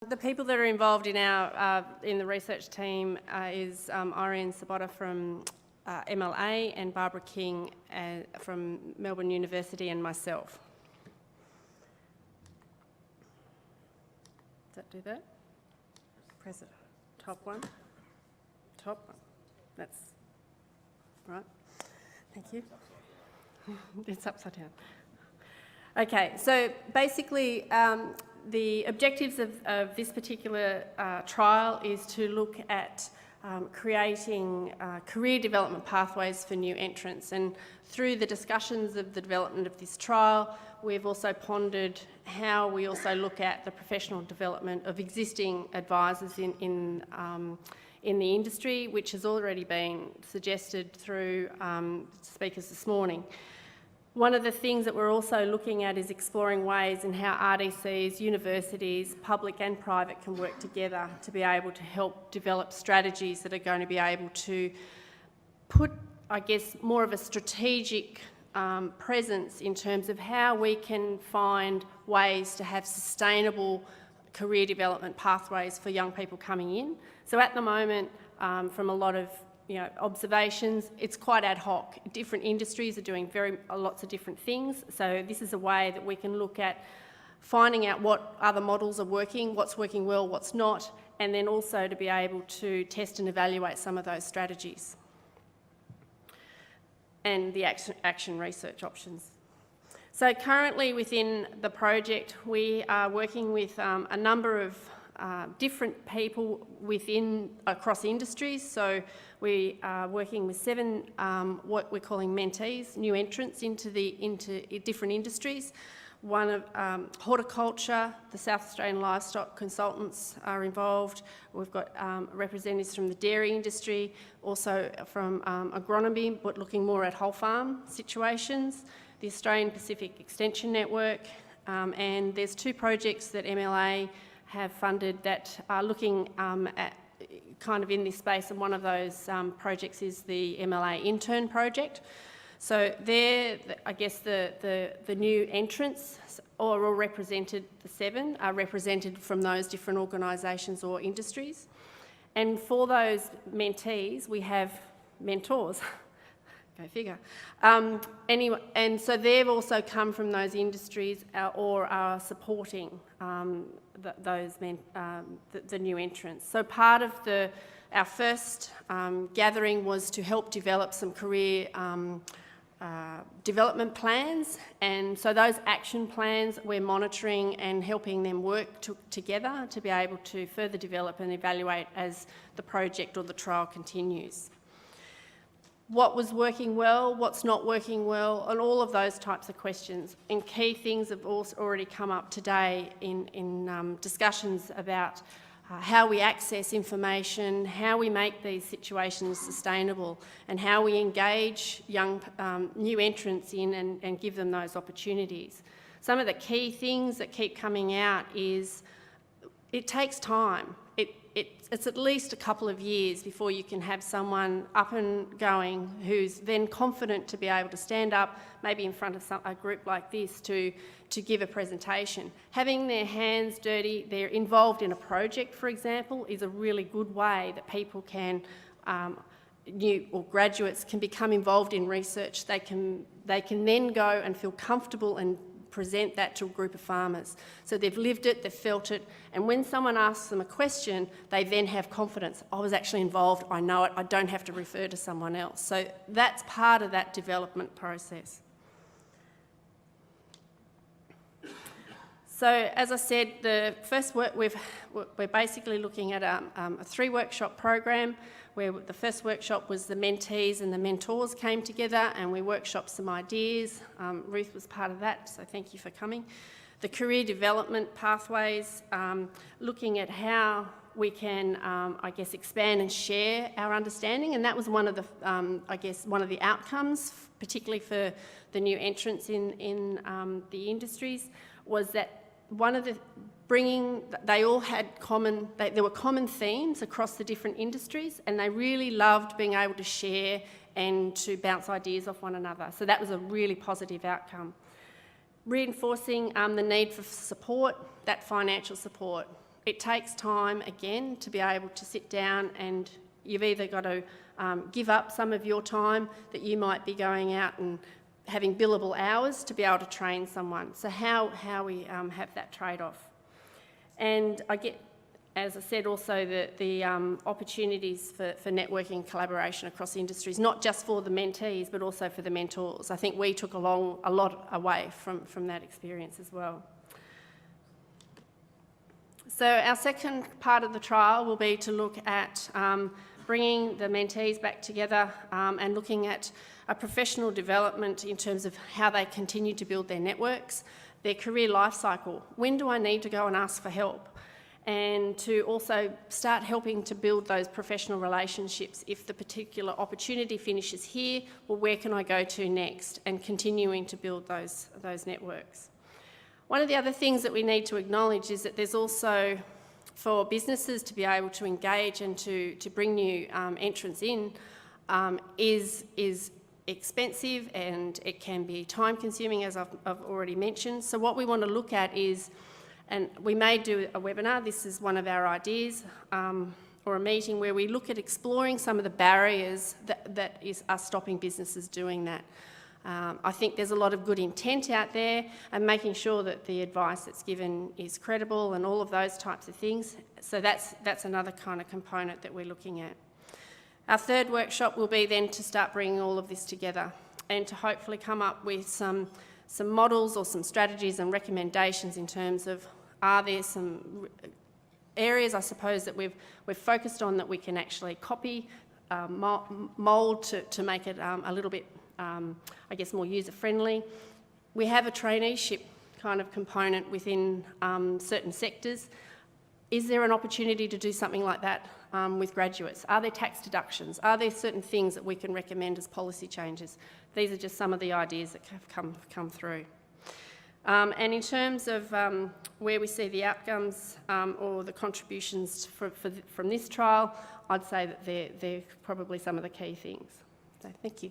The people that are involved in our in the research team is Irene Sabota from MLA and Barbara King from Melbourne University and myself. Does that do that? Press it. Top one. Top one. That's right. Thank you. It's upside down. Okay, so basically the objectives of this particular trial is to look at creating career development pathways for new entrants, and through the discussions of the development of this trial, we've also pondered how we also look at the professional development of existing advisors in the industry, which has already been suggested through speakers this morning. One of the things that we're also looking at is exploring ways in how RDCs, universities, public and private, can work together to be able to help develop strategies that are going to be able to put, I guess, more of a strategic presence in terms of how we can find ways to have sustainable career development pathways for young people coming in. So at the moment, from a lot of observations, it's quite ad hoc. Different industries are doing lots of different things. So this is a way that we can look at finding out what other models are working, what's working well, what's not, and then also to be able to test and evaluate some of those strategies and the action research options. So currently within the project, we are working with a number of different people across industries. So we are working with 7 what we're calling mentees, new entrants into different industries. One of horticulture, the South Australian livestock consultants are involved. We've got representatives from the dairy industry, also from agronomy, but looking more at whole farm situations, the Australian Pacific Extension Network, and there's 2 projects that MLA have funded that are looking at kind of in this space, and one of those projects is the MLA Intern Project. So there, I guess the new entrants are all represented, the 7 are represented from those different organisations or industries. And for those mentees, we have mentors. Go figure. Anyway, and so they've also come from those industries or are supporting the new entrants. So part of our first gathering was to help develop some career development plans, and so those action plans we're monitoring and helping them work together to be able to further develop and evaluate as the project or the trial continues. What was working well, what's not working well, and all of those types of questions. And key things have also already come up today in discussions about how we access information, how we make these situations sustainable, and how we engage young new entrants in and give them those opportunities. Some of the key things that keep coming out is it takes time. It's at least a couple of years before you can have someone up and going who's then confident to be able to stand up, maybe in front of a group like this, to give a presentation. Having their hands dirty, they're involved in a project, for example, is a really good way that people can, new or graduates can become involved in research. They can then go and feel comfortable and present that to a group of farmers. So they've lived it, they've felt it, and when someone asks them a question, they then have confidence. I was actually involved, I know it, I don't have to refer to someone else. So that's part of that development process. So as I said, the first work we're basically looking at a 3-workshop program, where the first workshop was the mentees and the mentors came together and we workshopped some ideas. Ruth was part of that, so thank you for coming. The career development pathways, looking at how we can, I guess, expand and share our understanding, and that was one of the, I guess, one of the outcomes, particularly for the new entrants in the industries, was that one of the they all had there were common themes across the different industries, and they really loved being able to share and to bounce ideas off one another. So that was a really positive outcome. Reinforcing the need for support, that financial support. it takes time, again, to be able to sit down, and you've either got to give up some of your time that you might be going out and having billable hours to be able to train someone. So how we have that trade-off. And I get, as I said, also the opportunities for networking and collaboration across industries, not just for the mentees, but also for the mentors. I think we took a lot away from that experience as well. So our second part of the trial will be to look at bringing the mentees back together and looking at a professional development in terms of how they continue to build their networks, their career life cycle. When do I need to go and ask for help? And to also start helping to build those professional relationships. If the particular opportunity finishes here, well, where can I go to next? And continuing to build those networks. One of the other things that we need to acknowledge is that there's also, for businesses to be able to engage and to bring new entrants in, is expensive, and it can be time consuming, as I've already mentioned. So what we want to look at is, and we may do a webinar, this is one of our ideas, or a meeting where we look at exploring some of the barriers that are stopping businesses doing that. I think there's a lot of good intent out there, and making sure that the advice that's given is credible and all of those types of things. So that's another kind of component that we're looking at. Our third workshop will be then to start bringing all of this together and to hopefully come up with some models or some strategies and recommendations in terms of, are there some areas, I suppose, that we've focused on that we can actually copy, mould to make it a little bit, I guess, more user-friendly. We have a traineeship kind of component within certain sectors. Is there an opportunity to do something like that with graduates? Are there tax deductions? Are there certain things that we can recommend as policy changes? These are just some of the ideas that have come through. And in terms of where we see the outcomes or the contributions from this trial, I'd say that they're probably some of the key things. So thank you.